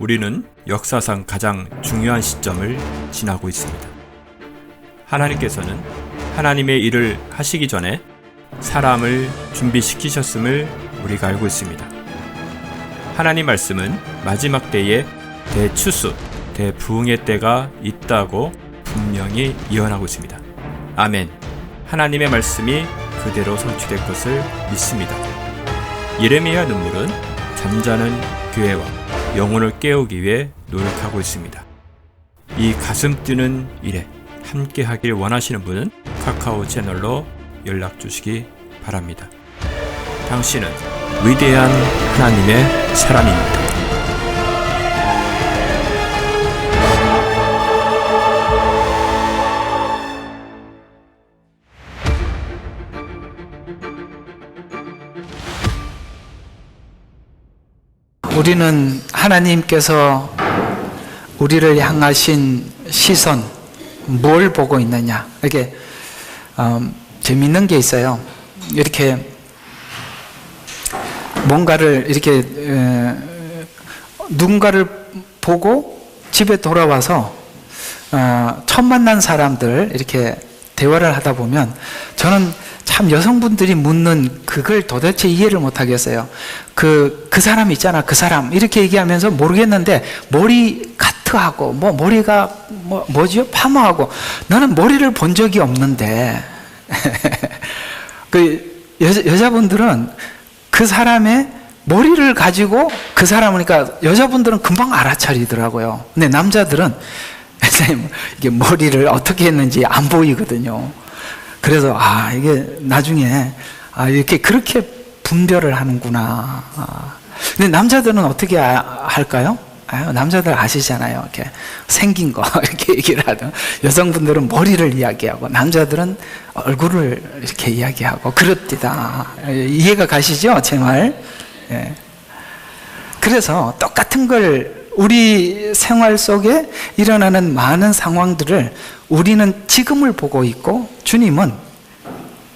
우리는 역사상 가장 중요한 시점을 지나고 있습니다. 하나님께서는 하나님의 일을 하시기 전에 사람을 준비시키셨음을 우리가 알고 있습니다. 하나님 말씀은 마지막 때에 대추수, 대부흥의 때가 있다고 분명히 예언하고 있습니다. 아멘. 하나님의 말씀이 그대로 성취될 것을 믿습니다. 예레미야 눈물은 잠자는 교회와 영혼을 깨우기 위해 노력하고 있습니다. 이 가슴 뛰는 일에 함께 하길 원하시는 분은 카카오 채널로 연락 주시기 바랍니다. 당신은 위대한 하나님의 사람입니다. 우리는 하나님께서 우리를 향하신 시선, 뭘 보고 있느냐. 이렇게 재밌는 게 있어요. 이렇게 뭔가를 이렇게 누군가를 보고 집에 돌아와서 처음 만난 사람들 이렇게 대화를 하다 보면 저는 참 여성분들이 묻는 그걸 도대체 이해를 못 하겠어요. 그 사람 있잖아, 그 사람 이렇게 얘기하면서 모르겠는데 머리 카트하고 뭐 머리가 뭐지요? 파마하고 나는 머리를 본 적이 없는데 그 여자분들은 그 사람의 머리를 가지고 그 사람이니까 여자분들은 금방 알아차리더라고요. 근데 남자들은 이게 머리를 어떻게 했는지 안 보이거든요. 그래서 이게 나중에 이렇게 그렇게 분별을 하는구나. 근데 남자들은 어떻게 할까요? 남자들 아시잖아요. 이렇게 생긴 거 이렇게 얘기를 하든 여성분들은 머리를 이야기하고 남자들은 얼굴을 이렇게 이야기하고 그렇디다. 이해가 가시죠? 제 말. 예. 그래서 똑같은 걸 우리 생활 속에 일어나는 많은 상황들을 우리는 지금을 보고 있고 주님은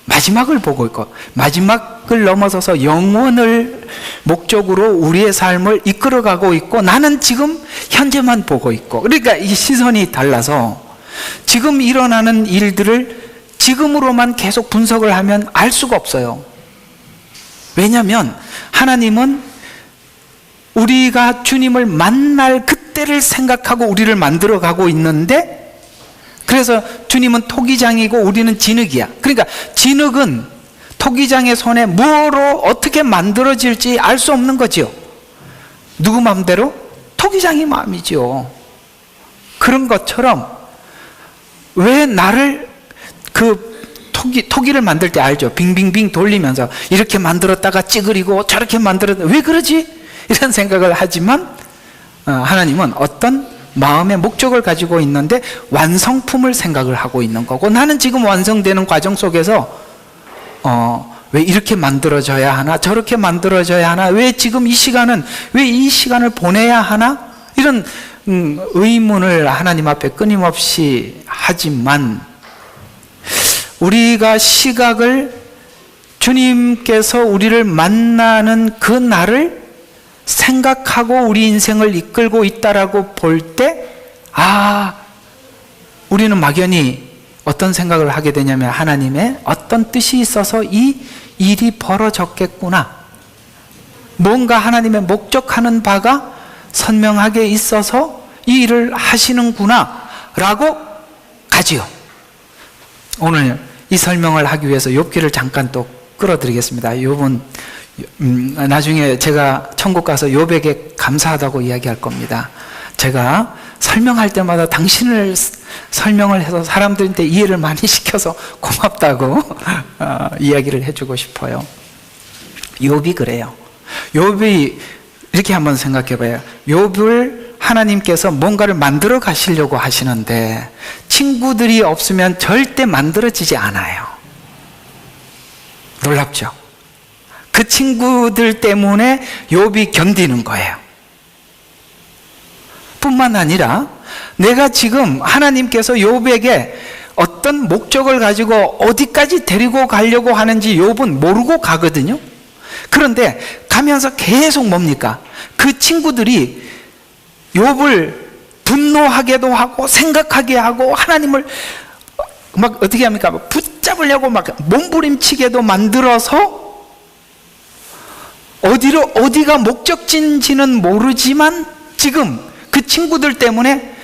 마지막을 보고 있고 마지막을 넘어서서 영원을 목적으로 우리의 삶을 이끌어가고 있고 나는 지금 현재만 보고 있고 그러니까 이 시선이 달라서 지금 일어나는 일들을 지금으로만 계속 분석을 하면 알 수가 없어요. 왜냐하면 하나님은 우리가 주님을 만날 그때를 생각하고 우리를 만들어가고 있는데 그래서 주님은 토기장이고 우리는 진흙이야. 그러니까 진흙은 토기장의 손에 뭐로 어떻게 만들어질지 알 수 없는 거죠. 누구 마음대로? 토기장의 마음이죠. 그런 것처럼 왜 나를 토기를 만들 때 알죠? 빙빙빙 돌리면서 이렇게 만들었다가 찌그리고 저렇게 만들었다. 왜 그러지? 이런 생각을 하지만 하나님은 어떤 마음의 목적을 가지고 있는데 완성품을 생각을 하고 있는 거고 나는 지금 완성되는 과정 속에서 왜 이렇게 만들어져야 하나 저렇게 만들어져야 하나 왜 지금 이 시간은 왜 이 시간을 보내야 하나 이런 의문을 하나님 앞에 끊임없이 하지만 우리가 시각을 주님께서 우리를 만나는 그 날을 생각하고 우리 인생을 이끌고 있다라고 볼 때 우리는 막연히 어떤 생각을 하게 되냐면 하나님의 어떤 뜻이 있어서 이 일이 벌어졌겠구나. 뭔가 하나님의 목적하는 바가 선명하게 있어서 이 일을 하시는구나 라고 가지요. 오늘 이 설명을 하기 위해서 욥기를 잠깐 또 끌어드리겠습니다. 욥은 나중에 제가 천국 가서 욥에게 감사하다고 이야기할 겁니다. 제가 설명할 때마다 당신을 설명을 해서 사람들한테 이해를 많이 시켜서 고맙다고 이야기를 해주고 싶어요. 욥이 그래요. 욥이 이렇게 한번 생각해 봐요. 욥을 하나님께서 뭔가를 만들어 가시려고 하시는데 친구들이 없으면 절대 만들어지지 않아요. 놀랍죠? 그 친구들 때문에 욥이 견디는 거예요. 뿐만 아니라 내가 지금 하나님께서 욥에게 어떤 목적을 가지고 어디까지 데리고 가려고 하는지 욥은 모르고 가거든요. 그런데 가면서 계속 뭡니까? 그 친구들이 욥을 분노하게도 하고 생각하게 하고 하나님을 막 어떻게 합니까? 붙잡으려고 막 몸부림치게도 만들어서 어디가 목적지인지는 모르지만 지금 그 친구들 때문에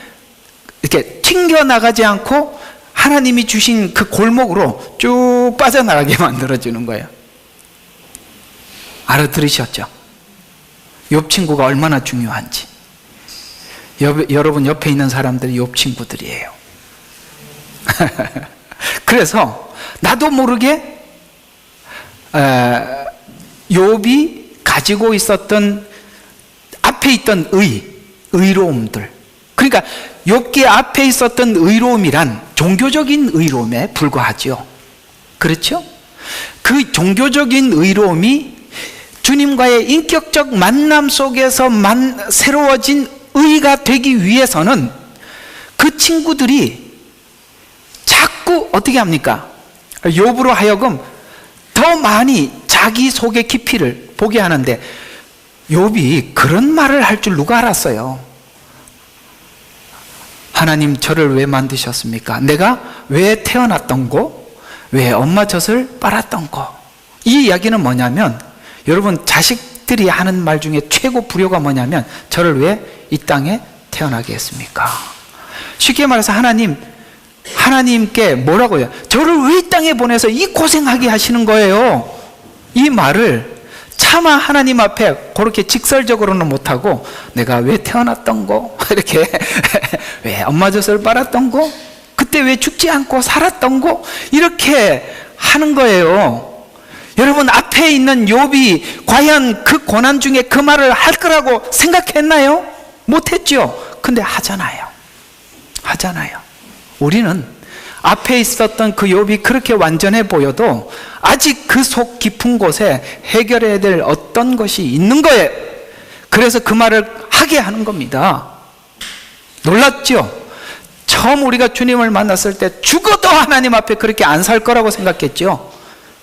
이렇게 튕겨나가지 않고 하나님이 주신 그 골목으로 쭉 빠져나가게 만들어주는 거예요. 알아들으셨죠? 욥 친구가 얼마나 중요한지. 여러분 옆에 있는 사람들이 욥 친구들이에요. 그래서 나도 모르게 욥이 가지고 있었던 앞에 있던 의로움들, 그러니까 욥기 앞에 있었던 의로움이란 종교적인 의로움에 불과하죠. 그렇죠? 그 종교적인 의로움이 주님과의 인격적 만남 속에서 새로워진 의가 되기 위해서는 그 친구들이 자꾸 어떻게 합니까? 욥으로 하여금 더 많이 자기 속의 깊이를 보게 하는데, 욥이 그런 말을 할 줄 누가 알았어요? 하나님 저를 왜 만드셨습니까? 내가 왜 태어났던 거? 왜 엄마 젖을 빨았던 거? 이 이야기는 뭐냐면, 여러분 자식들이 하는 말 중에 최고 불효가 뭐냐면, 저를 왜 이 땅에 태어나게 했습니까? 쉽게 말해서 하나님께 뭐라고요? 저를 왜 이 땅에 보내서 이 고생하게 하시는 거예요? 이 말을 차마 하나님 앞에 그렇게 직설적으로는 못하고, 내가 왜 태어났던 거? 이렇게 왜 엄마 젖을 빨았던 거? 그때 왜 죽지 않고 살았던 거? 이렇게 하는 거예요. 여러분 앞에 있는 욥이 과연 그 고난 중에 그 말을 할 거라고 생각했나요? 못했죠. 근데 하잖아요. 우리는 앞에 있었던 그 욥이 그렇게 완전해 보여도 아직 그 속 깊은 곳에 해결해야 될 어떤 것이 있는 거예요. 그래서 그 말을 하게 하는 겁니다. 놀랐죠? 처음 우리가 주님을 만났을 때 죽어도 하나님 앞에 그렇게 안 살 거라고 생각했죠.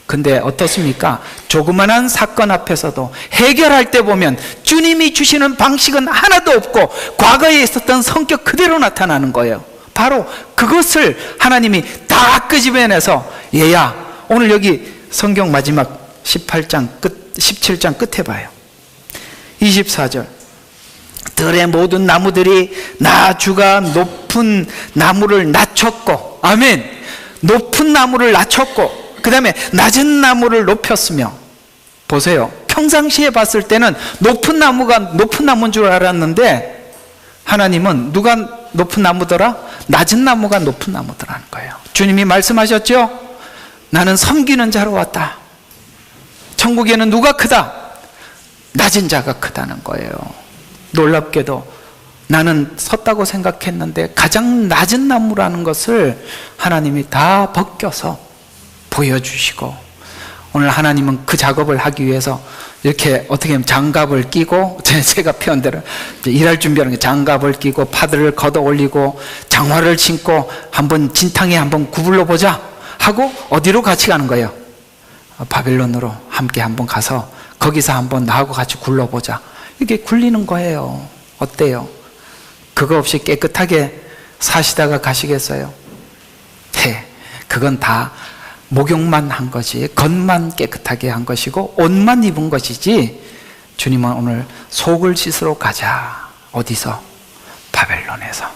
근데 어떻습니까? 조그만한 사건 앞에서도 해결할 때 보면 주님이 주시는 방식은 하나도 없고 과거에 있었던 성격 그대로 나타나는 거예요. 바로 그것을 하나님이 다 끄집어내서, 얘야 오늘 여기 성경 마지막 17장 끝에 봐요. 24절. 들의 모든 나무들이 나 주가 높은 나무를 낮췄고, 아멘, 높은 나무를 낮췄고 그 다음에 낮은 나무를 높였으며. 보세요, 평상시에 봤을 때는 높은 나무가 높은 나무인 줄 알았는데 하나님은 누가 높은 나무더라? 낮은 나무가 높은 나무더라는 거예요. 주님이 말씀하셨죠? 나는 섬기는 자로 왔다. 천국에는 누가 크다? 낮은 자가 크다는 거예요. 놀랍게도 나는 섰다고 생각했는데 가장 낮은 나무라는 것을 하나님이 다 벗겨서 보여주시고, 오늘 하나님은 그 작업을 하기 위해서 이렇게 어떻게 하면 장갑을 끼고, 제가 표현대로 일할 준비하는 게 장갑을 끼고 파들을 걷어 올리고 장화를 신고 한번 진탕에 한번 구불러 보자 하고 어디로 같이 가는 거예요? 바벨론으로 함께 한번 가서 거기서 한번 나하고 같이 굴러보자. 이게 굴리는 거예요. 어때요? 그거 없이 깨끗하게 사시다가 가시겠어요? 네, 그건 다 목욕만 한 것이, 겉만 깨끗하게 한 것이고 옷만 입은 것이지, 주님은 오늘 속을 씻으러 가자. 어디서? 바벨론에서.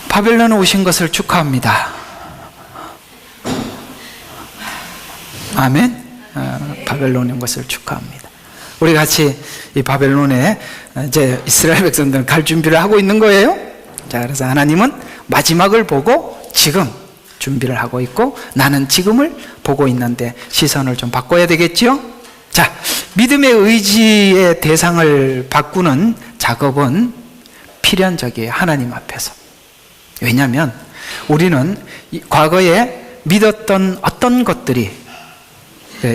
바벨론에 오신 것을 축하합니다. 아멘. 바벨론에 온 것을 축하합니다. 우리 같이 이 바벨론에 이제 이스라엘 백성들은 갈 준비를 하고 있는 거예요. 자, 그래서 하나님은 마지막을 보고 지금 준비를 하고 있고, 나는 지금을 보고 있는데 시선을 좀 바꿔야 되겠죠? 자, 믿음의 의지의 대상을 바꾸는 작업은 필연적이에요. 하나님 앞에서. 왜냐하면 우리는 과거에 믿었던 어떤 것들이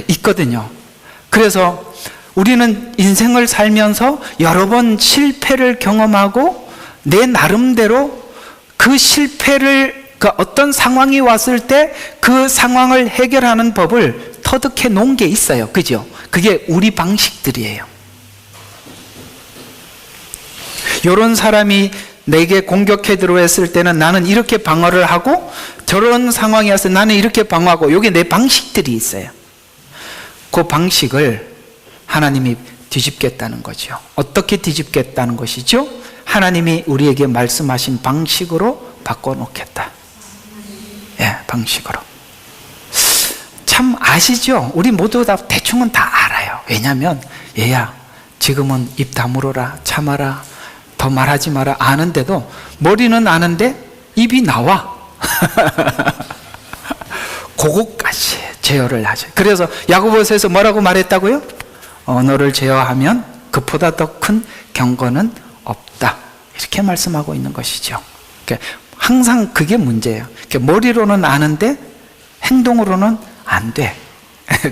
있거든요. 그래서 우리는 인생을 살면서 여러 번 실패를 경험하고 내 나름대로 그 실패를, 그 어떤 상황이 왔을 때 그 상황을 해결하는 법을 터득해 놓은 게 있어요. 그죠? 그게 우리 방식들이에요. 이런 사람이 내게 공격해 들어왔을 때는 나는 이렇게 방어를 하고, 저런 상황이 와서 나는 이렇게 방어하고, 이게 내 방식들이 있어요. 그 방식을 하나님이 뒤집겠다는 거죠. 어떻게 뒤집겠다는 것이죠? 하나님이 우리에게 말씀하신 방식으로 바꿔놓겠다. 예, 방식으로. 참 아시죠? 우리 모두 다 대충은 다 알아요. 왜냐하면 얘야 지금은 입 다물어라, 참아라, 더 말하지 마라 아는데도 머리는 아는데 입이 나와. 그거까지 제어를 하죠. 그래서 야고보서에서 뭐라고 말했다고요? 언어를 제어하면 그보다 더 큰 경건은 없다, 이렇게 말씀하고 있는 것이죠. 그러니까 항상 그게 문제예요. 그러니까 머리로는 아는데 행동으로는 안 돼.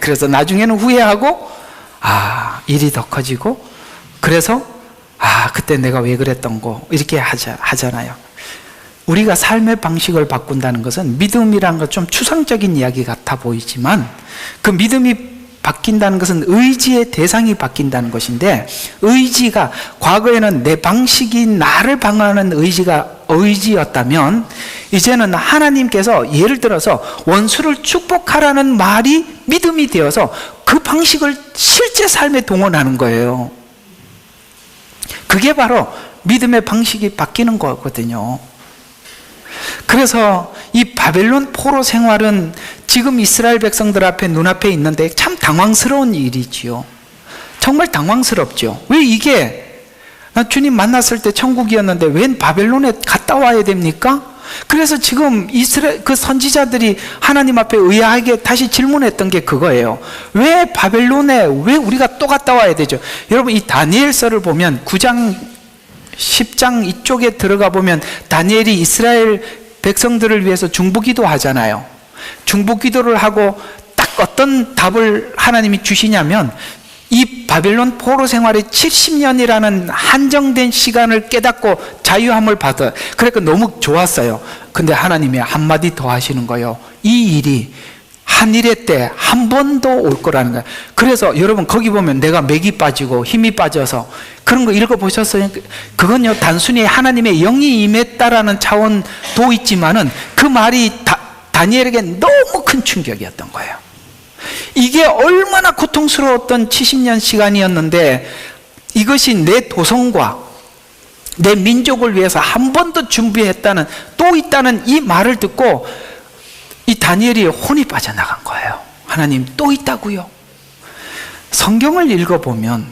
그래서 나중에는 후회하고, 일이 더 커지고, 그래서 그때 내가 왜 그랬던 거 이렇게 하잖아요. 우리가 삶의 방식을 바꾼다는 것은, 믿음이라는 건 좀 추상적인 이야기 같아 보이지만, 그 믿음이 바뀐다는 것은 의지의 대상이 바뀐다는 것인데, 의지가 과거에는 내 방식이 나를 방어하는 의지였다면, 이제는 하나님께서 예를 들어서 원수를 축복하라는 말이 믿음이 되어서 그 방식을 실제 삶에 동원하는 거예요. 그게 바로 믿음의 방식이 바뀌는 거거든요. 그래서 이 바벨론 포로 생활은 지금 이스라엘 백성들 앞에 눈앞에 있는데 참 당황스러운 일이지요. 정말 당황스럽죠. 왜 이게, 나 주님 만났을 때 천국이었는데 웬 바벨론에 갔다 와야 됩니까? 그래서 지금 이스라엘 그 선지자들이 하나님 앞에 의아하게 다시 질문했던 게 그거예요. 왜 바벨론에 왜 우리가 또 갔다 와야 되죠? 여러분, 이 다니엘서를 보면 9장 10장 이쪽에 들어가 보면 다니엘이 이스라엘 백성들을 위해서 중보기도 하잖아요. 중보기도를 하고 딱 어떤 답을 하나님이 주시냐면, 이 바벨론 포로 생활의 70년이라는 한정된 시간을 깨닫고 자유함을 받아. 그러니까 너무 좋았어요. 근데 하나님이 한마디 더 하시는 거예요. 이 일이 한일의 때 한 번 더 올 거라는 거예요. 그래서 여러분 거기 보면 내가 맥이 빠지고 힘이 빠져서 그런 거 읽어보셨어요? 그건요, 단순히 하나님의 영이 임했다라는 차원도 있지만은 그 말이 다니엘에게 너무 큰 충격이었던 거예요. 이게 얼마나 고통스러웠던 70년 시간이었는데, 이것이 내 도성과 내 민족을 위해서 한 번 더 준비했다는, 또 있다는 이 말을 듣고 이 다니엘이 혼이 빠져나간 거예요. 하나님 또 있다고요? 성경을 읽어보면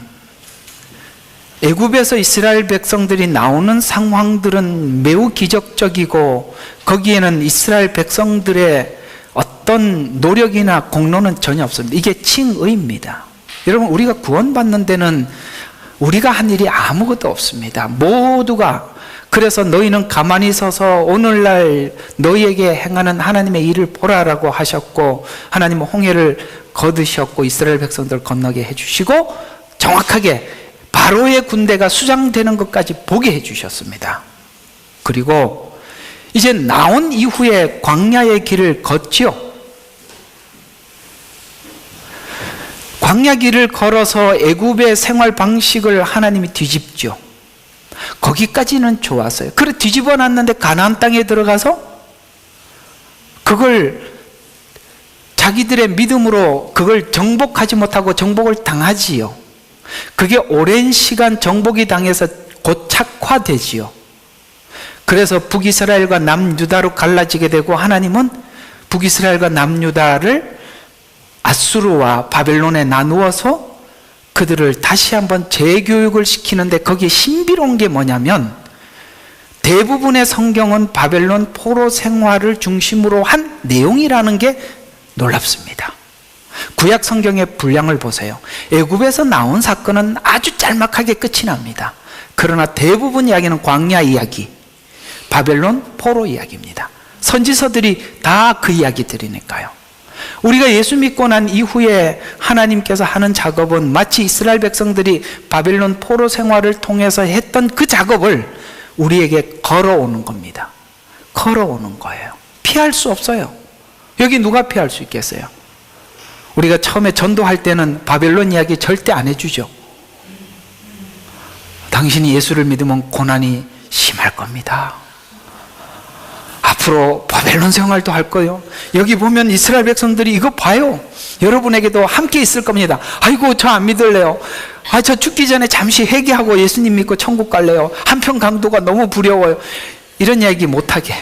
애굽에서 이스라엘 백성들이 나오는 상황들은 매우 기적적이고, 거기에는 이스라엘 백성들의 어떤 노력이나 공로는 전혀 없습니다. 이게 칭의입니다. 여러분, 우리가 구원받는 데는 우리가 한 일이 아무것도 없습니다. 모두가. 그래서 너희는 가만히 서서 오늘날 너희에게 행하는 하나님의 일을 보라라고 하셨고, 하나님은 홍해를 거두셨고 이스라엘 백성들을 건너게 해주시고, 정확하게 바로의 군대가 수장되는 것까지 보게 해주셨습니다. 그리고 이제 나온 이후에 광야의 길을 걷죠. 광야 길을 걸어서 애굽의 생활 방식을 하나님이 뒤집죠. 거기까지는 좋았어요. 그래 뒤집어 놨는데 가나안 땅에 들어가서 그걸 자기들의 믿음으로 그걸 정복하지 못하고 정복을 당하지요. 그게 오랜 시간 정복이 당해서 고착화되지요. 그래서 북이스라엘과 남유다로 갈라지게 되고, 하나님은 북이스라엘과 남유다를 아수르와 바벨론에 나누어서 그들을 다시 한번 재교육을 시키는데, 거기에 신비로운 게 뭐냐면, 대부분의 성경은 바벨론 포로 생활을 중심으로 한 내용이라는 게 놀랍습니다. 구약 성경의 분량을 보세요. 애굽에서 나온 사건은 아주 짤막하게 끝이 납니다. 그러나 대부분 이야기는 광야 이야기, 바벨론 포로 이야기입니다. 선지서들이 다 그 이야기들이니까요. 우리가 예수 믿고 난 이후에 하나님께서 하는 작업은 마치 이스라엘 백성들이 바벨론 포로 생활을 통해서 했던 그 작업을 우리에게 걸어오는 겁니다. 걸어오는 거예요. 피할 수 없어요. 여기 누가 피할 수 있겠어요? 우리가 처음에 전도할 때는 바벨론 이야기 절대 안 해주죠. 당신이 예수를 믿으면 고난이 심할 겁니다. 앞으로 바벨론 생활도 할 거예요. 여기 보면 이스라엘 백성들이 이거 봐요. 여러분에게도 함께 있을 겁니다. 아이고 저 안 믿을래요. 저 죽기 전에 잠시 회개하고 예수님 믿고 천국 갈래요. 한편 강도가 너무 두려워요. 이런 이야기 못하게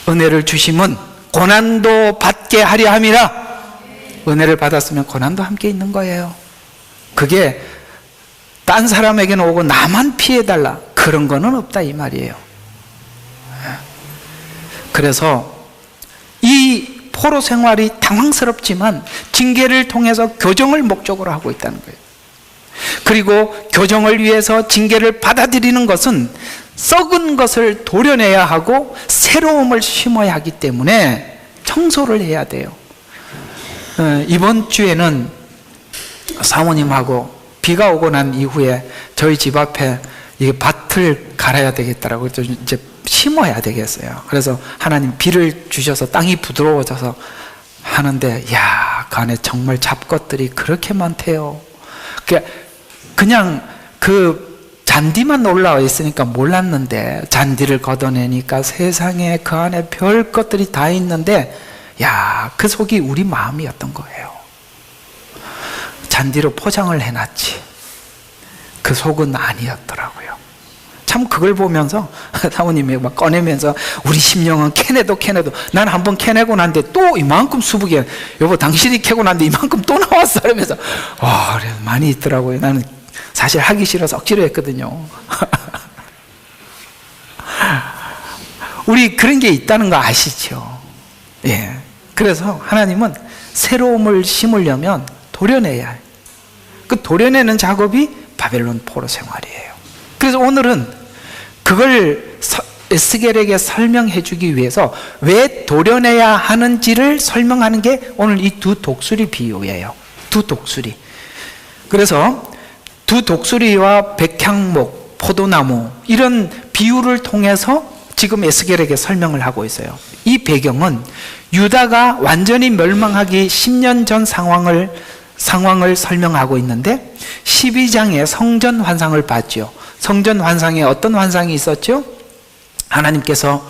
은혜를 주심은 고난도 받게 하려 함이라. 은혜를 받았으면 고난도 함께 있는 거예요. 그게 딴 사람에게는 오고 나만 피해달라 그런 거는 없다 이 말이에요. 그래서 이 포로 생활이 당황스럽지만 징계를 통해서 교정을 목적으로 하고 있다는 거예요. 그리고 교정을 위해서 징계를 받아들이는 것은 썩은 것을 도려내야 하고 새로움을 심어야 하기 때문에 청소를 해야 돼요. 이번 주에는 사모님하고 비가 오고 난 이후에 저희 집 앞에 이 밭을 갈아야 되겠더라고요. 이제 심어야 되겠어요. 그래서 하나님 비를 주셔서 땅이 부드러워져서 하는데, 야, 그 안에 정말 잡것들이 그렇게 많대요. 그냥 그 잔디만 올라와 있으니까 몰랐는데 잔디를 걷어내니까 세상에 그 안에 별 것들이 다 있는데, 야, 그 속이 우리 마음이었던 거예요. 잔디로 포장을 해놨지 그 속은 아니었더라고요. 참 그걸 보면서 사모님이 막 꺼내면서 우리 심령은 캐내도 난 한번 캐내고 난데 또 이만큼 수북이, 여보 당신이 캐고 난데 이만큼 또 나왔어 이러면서 그래 많이 있더라고요. 나는 사실 하기 싫어서 억지로 했거든요. 우리 그런 게 있다는 거 아시죠? 예. 그래서 하나님은 새로움을 심으려면 도려내야 해요. 그 도려내는 작업이 바벨론 포로 생활이에요. 그래서 오늘은 그걸 에스겔에게 설명해 주기 위해서 왜 도려내야 하는지를 설명하는 게 오늘 이 두 독수리 비유예요. 두 독수리. 그래서 두 독수리와 백향목, 포도나무 이런 비유를 통해서 지금 에스겔에게 설명을 하고 있어요. 이 배경은 유다가 완전히 멸망하기 10년 전 상황을 설명하고 있는데 12장의 성전 환상을 봤죠. 성전 환상에 어떤 환상이 있었죠? 하나님께서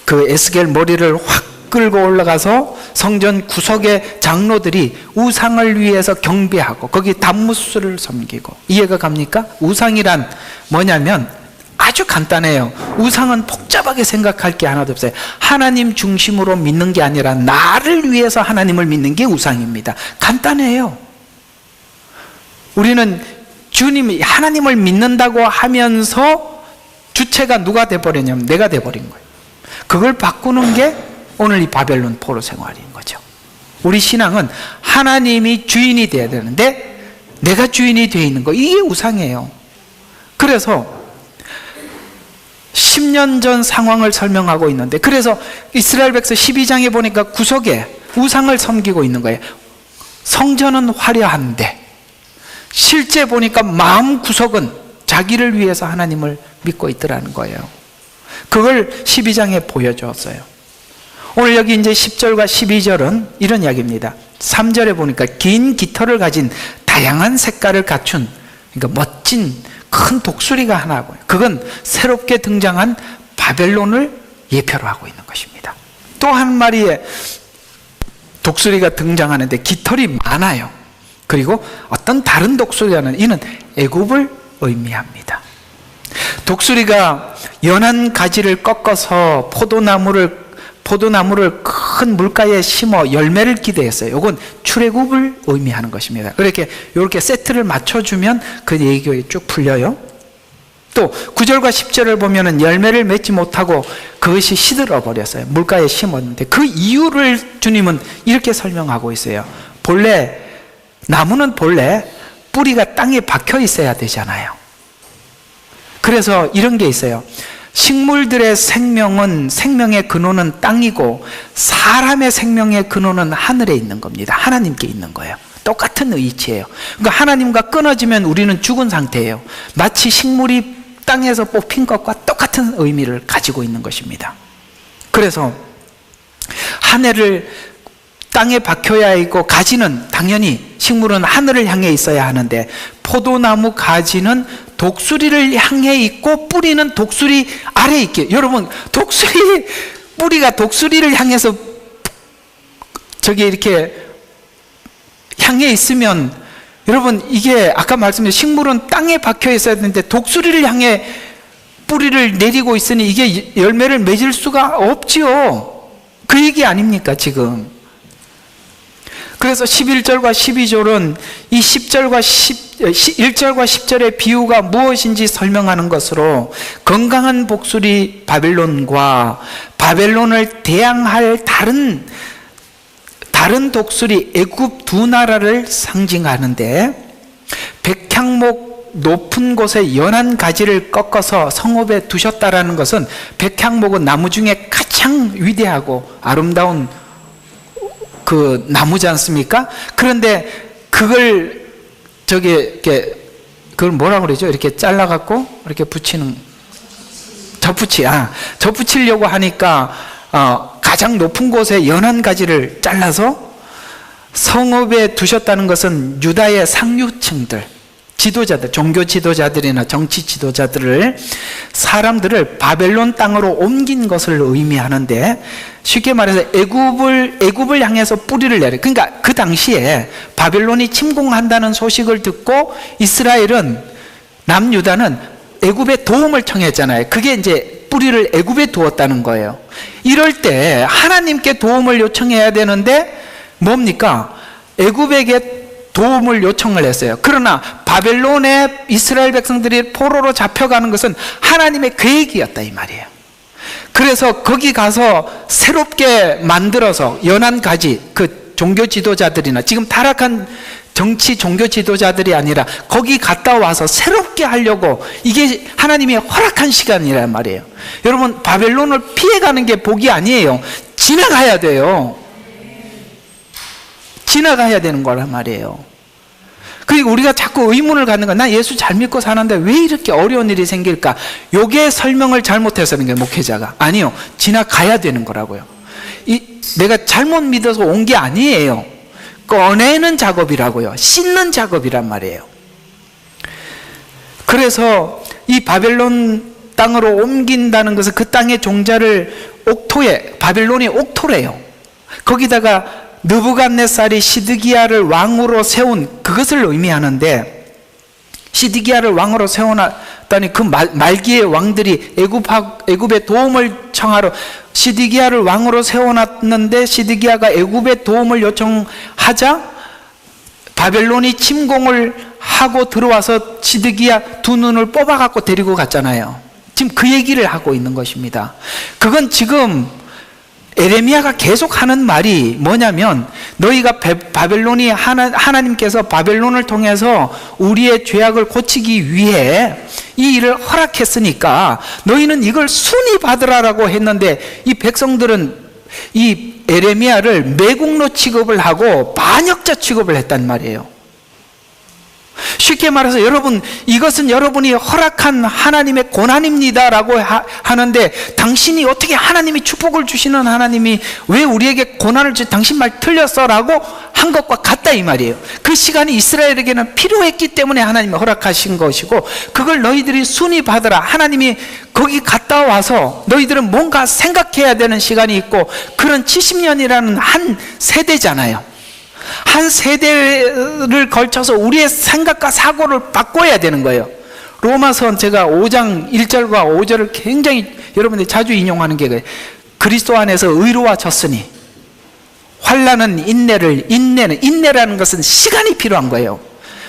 그 에스겔 머리를 확 끌고 올라가서 성전 구석의 장로들이 우상을 위해서 경배하고 거기 단무스를 섬기고, 이해가 갑니까? 우상이란 뭐냐면 아주 간단해요. 우상은 복잡하게 생각할 게 하나도 없어요. 하나님 중심으로 믿는 게 아니라 나를 위해서 하나님을 믿는 게 우상입니다. 간단해요. 우리는 주님이 하나님을 믿는다고 하면서 주체가 누가 돼버렸냐면 내가 돼버린 거예요. 그걸 바꾸는 게 오늘 이 바벨론 포로 생활인 거죠. 우리 신앙은 하나님이 주인이 돼야 되는데 내가 주인이 되어 있는 거, 이게 우상이에요. 그래서 10년 전 상황을 설명하고 있는데, 그래서 이스라엘 백성 12장에 보니까 구석에 우상을 섬기고 있는 거예요. 성전은 화려한데 실제 보니까 마음 구석은 자기를 위해서 하나님을 믿고 있더라는 거예요. 그걸 12장에 보여주었어요. 오늘 여기 이제 10절과 12절은 이런 이야기입니다. 3절에 보니까 긴 깃털을 가진 다양한 색깔을 갖춘, 그러니까 멋진 큰 독수리가 하나 보여요. 그건 새롭게 등장한 바벨론을 예표로 하고 있는 것입니다. 또 한 마리의 독수리가 등장하는데 깃털이 많아요. 그리고 어떤 다른 독수리는 이는 애굽을 의미합니다. 독수리가 연한 가지를 꺾어서 포도나무를 큰 물가에 심어 열매를 기대했어요. 이건 출애굽을 의미하는 것입니다. 이렇게 세트를 맞춰주면 그 얘기가 쭉 풀려요. 또 9절과 10절을 보면은 열매를 맺지 못하고 그것이 시들어 버렸어요. 물가에 심었는데 그 이유를 주님은 이렇게 설명하고 있어요. 나무는 본래 뿌리가 땅에 박혀 있어야 되잖아요. 그래서 이런 게 있어요. 식물들의 생명의 근원은 땅이고 사람의 생명의 근원은 하늘에 있는 겁니다. 하나님께 있는 거예요. 똑같은 의치예요. 그러니까 하나님과 끊어지면 우리는 죽은 상태예요. 마치 식물이 땅에서 뽑힌 것과 똑같은 의미를 가지고 있는 것입니다. 그래서 한 해를 땅에 박혀야 있고, 가지는 당연히 식물은 하늘을 향해 있어야 하는데, 포도나무 가지는 독수리를 향해 있고 뿌리는 독수리 아래에 있게. 여러분, 뿌리가 독수리를 향해서 저기 이렇게 향해 있으면, 여러분, 이게 아까 말씀드린 식물은 땅에 박혀 있어야 되는데 독수리를 향해 뿌리를 내리고 있으니 이게 열매를 맺을 수가 없지요. 그 얘기 아닙니까 지금? 그래서 11절과 12절은 이 1절과 10절의 비유가 무엇인지 설명하는 것으로, 건강한 복술이 바벨론과 바벨론을 대항할 다른 독수리 애굽 두 나라를 상징하는데, 백향목 높은 곳에 연한 가지를 꺾어서 성읍에 두셨다라는 것은, 백향목은 나무 중에 가장 위대하고 아름다운 그 나무지 않습니까? 그런데 그걸 그걸 뭐라고 그러죠? 이렇게 잘라갖고 이렇게 붙이는, 접붙이려고 하니까 가장 높은 곳에 연한 가지를 잘라서 성읍에 두셨다는 것은 유다의 상류층들, 지도자들, 종교 지도자들이나 정치 지도자들을, 사람들을 바벨론 땅으로 옮긴 것을 의미하는데, 쉽게 말해서 애굽을 향해서 뿌리를 내려. 그러니까 그 당시에 바벨론이 침공한다는 소식을 듣고 이스라엘은, 남유다는 애굽의 도움을 청했잖아요. 그게 이제 뿌리를 애굽에 두었다는 거예요. 이럴 때 하나님께 도움을 요청해야 되는데 뭡니까? 애굽에게 도움을 요청을 했어요. 그러나 바벨론에 이스라엘 백성들이 포로로 잡혀가는 것은 하나님의 계획이었다 이 말이에요. 그래서 거기 가서 새롭게 만들어서 연한 가지, 그 종교 지도자들이나 지금 타락한 정치 종교 지도자들이 아니라 거기 갔다 와서 새롭게 하려고, 이게 하나님이 허락한 시간이란 말이에요. 여러분, 바벨론을 피해가는 게 복이 아니에요. 지나가야 돼요. 지나가야 되는 거란 말이에요. 그리고 우리가 자꾸 의문을 갖는 건, 나 예수 잘 믿고 사는데 왜 이렇게 어려운 일이 생길까? 요게 설명을 잘못해서 하는 거예요, 목회자가. 아니요, 지나가야 되는 거라고요. 내가 잘못 믿어서 온 게 아니에요. 꺼내는 작업이라고요. 씻는 작업이란 말이에요. 그래서 이 바벨론 땅으로 옮긴다는 것은 그 땅의 종자를 바벨론이 옥토래요. 거기다가 느부갓네살이 시드기야를 왕으로 세운 그것을 의미하는데, 시드기야를 왕으로 세워놨다니 그 말기의 왕들이 애굽의 도움을 청하러 시드기야를 왕으로 세워놨는데, 시드기야가 애굽의 도움을 요청하자 바벨론이 침공을 하고 들어와서 시드기야 두 눈을 뽑아갖고 데리고 갔잖아요. 지금 그 얘기를 하고 있는 것입니다. 그건 지금 에레미야가 계속 하는 말이 뭐냐면, 너희가 바벨론이 하나님께서 바벨론을 통해서 우리의 죄악을 고치기 위해 이 일을 허락했으니까 너희는 이걸 순히 받으라라고 했는데, 이 백성들은 이 에레미야를 매국노 취급을 하고 반역자 취급을 했단 말이에요. 쉽게 말해서, 여러분, 이것은 여러분이 허락한 하나님의 고난입니다 라고 하는데, 당신이 어떻게 하나님이 축복을 주시는 하나님이 왜 우리에게 고난을 당신 말 틀렸어 라고 한 것과 같다 이 말이에요. 그 시간이 이스라엘에게는 필요했기 때문에 하나님이 허락하신 것이고, 그걸 너희들이 순히 받으라. 하나님이 거기 갔다 와서 너희들은 뭔가 생각해야 되는 시간이 있고, 그런 70년이라는 한 세대잖아요. 한 세대를 걸쳐서 우리의 생각과 사고를 바꿔야 되는 거예요. 로마서 제가 5장 1절과 5절을 굉장히 여러분들이 자주 인용하는 게, 그리스도 안에서 의로워졌으니 환난은 인내라는 것은 시간이 필요한 거예요.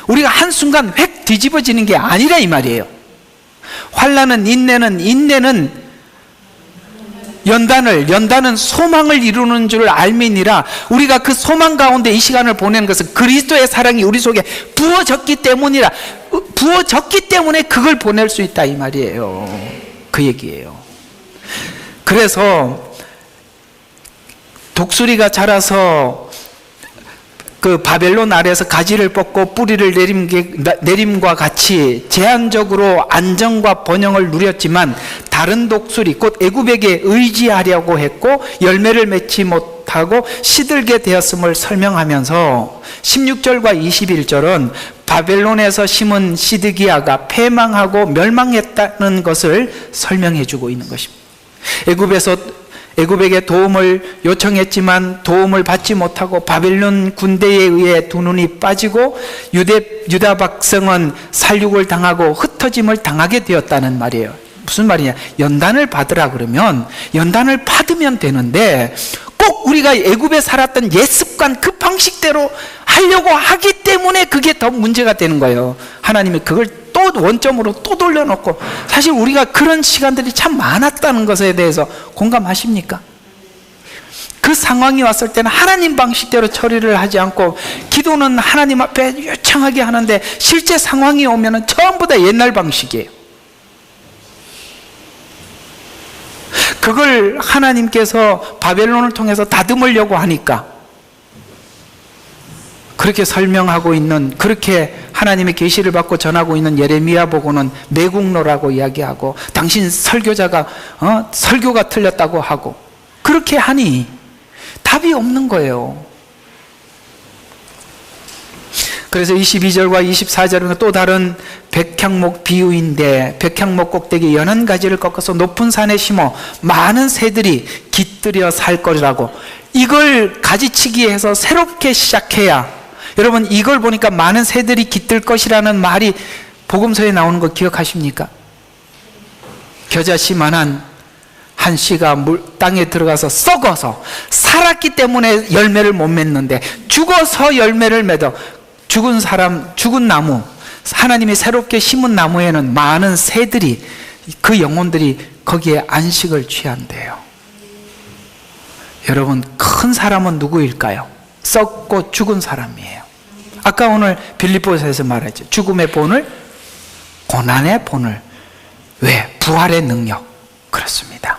우리가 한순간 획 뒤집어지는 게 아니라 이 말이에요. 환난은 인내는 연단은 소망을 이루는 줄 알미니라. 우리가 그 소망 가운데 이 시간을 보내는 것은 그리스도의 사랑이 우리 속에 부어졌기 때문에 그걸 보낼 수 있다 이 말이에요. 그 얘기예요. 그래서 독수리가 자라서 그 바벨론 아래에서 가지를 뽑고 뿌리를 내림과 같이 제한적으로 안정과 번영을 누렸지만, 다른 독수리 곧 애굽에게 의지하려고 했고 열매를 맺지 못하고 시들게 되었음을 설명하면서 16절과 21절은 바벨론에서 심은 시드기야가 패망하고 멸망했다는 것을 설명해 주고 있는 것입니다. 애굽에게 도움을 요청했지만 도움을 받지 못하고 바벨론 군대에 의해 두 눈이 빠지고 유다 백성은 살육을 당하고 흩어짐을 당하게 되었다는 말이에요. 무슨 말이냐? 연단을 받으라 그러면 연단을 받으면 되는데 꼭 우리가 애굽에 살았던 옛습관 그 방식대로 하려고 하기 때문에 그게 더 문제가 되는 거예요. 하나님이 그걸 또 원점으로 또 돌려놓고, 사실 우리가 그런 시간들이 참 많았다는 것에 대해서 공감하십니까? 그 상황이 왔을 때는 하나님 방식대로 처리를 하지 않고 기도는 하나님 앞에 요청하게 하는데 실제 상황이 오면은 전부 다 옛날 방식이에요. 그걸 하나님께서 바벨론을 통해서 다듬으려고 하니까 그렇게 설명하고 있는, 그렇게 하나님의 계시를 받고 전하고 있는 예레미야 보고는 매국노라고 이야기하고 당신 설교자가 설교가 틀렸다고 하고 그렇게 하니 답이 없는 거예요. 그래서 22절과 24절은 또 다른 백향목 비유인데, 백향목 꼭대기 연한 가지를 꺾어서 높은 산에 심어 많은 새들이 깃들여 살 거라고, 이걸 가지치기 해서 새롭게 시작해야, 여러분 이걸 보니까 많은 새들이 깃들 것이라는 말이 복음서에 나오는 거 기억하십니까? 겨자씨만한 한 씨가 땅에 들어가서 썩어서 살았기 때문에 열매를 못 맺는데 죽어서 열매를 맺어. 죽은 사람, 죽은 나무, 하나님이 새롭게 심은 나무에는 많은 새들이, 그 영혼들이 거기에 안식을 취한대요. 여러분, 큰 사람은 누구일까요? 썩고 죽은 사람이에요. 아까 오늘 빌립보서에서 말했죠. 죽음의 본을, 고난의 본을. 왜? 부활의 능력. 그렇습니다.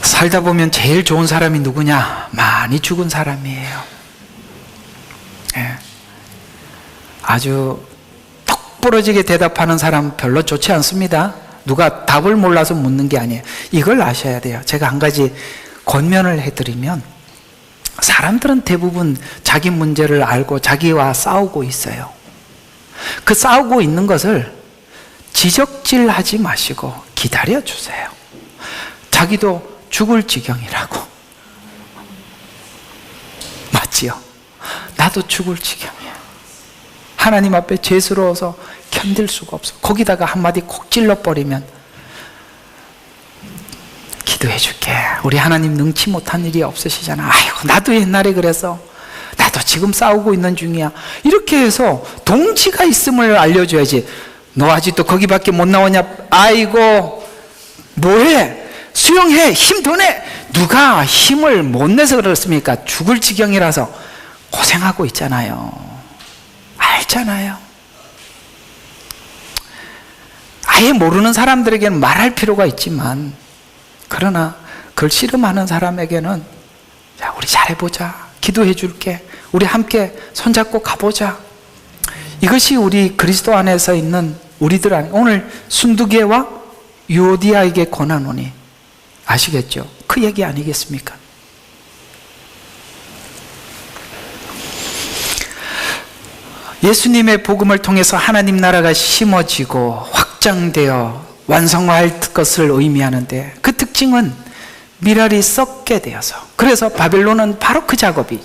살다 보면 제일 좋은 사람이 누구냐? 많이 죽은 사람이에요. 예. 아주 톡 부러지게 대답하는 사람 별로 좋지 않습니다. 누가 답을 몰라서 묻는 게 아니에요. 이걸 아셔야 돼요. 제가 한 가지 권면을 해드리면, 사람들은 대부분 자기 문제를 알고 자기와 싸우고 있어요. 그 싸우고 있는 것을 지적질하지 마시고 기다려 주세요. 자기도 죽을 지경이라고. 맞지요? 나도 죽을 지경이야. 하나님 앞에 죄스러워서 견딜 수가 없어. 거기다가 한마디 콕 찔러버리면, 기도해 줄게. 우리 하나님 능치 못한 일이 없으시잖아. 아이고, 나도 옛날에 그래서, 나도 지금 싸우고 있는 중이야. 이렇게 해서 동지가 있음을 알려줘야지. 너 아직도 거기밖에 못 나오냐? 아이고, 뭐해? 수영해. 힘 더 내. 누가 힘을 못 내서 그렇습니까? 죽을 지경이라서 고생하고 있잖아요. 알잖아요. 아예 모르는 사람들에게는 말할 필요가 있지만, 그러나 그걸 씨름하는 사람에게는, 자, 우리 잘해보자. 기도해 줄게. 우리 함께 손잡고 가보자. 이것이 우리 그리스도 안에서 있는 우리들 안에, 오늘 순두개와 유오디아에게 권하노니, 아시겠죠? 그 얘기 아니겠습니까? 예수님의 복음을 통해서 하나님 나라가 심어지고 확장되어 완성할 것을 의미하는데, 그 특징은 미랄이 썩게 되어서, 그래서 바벨론은 바로 그 작업이,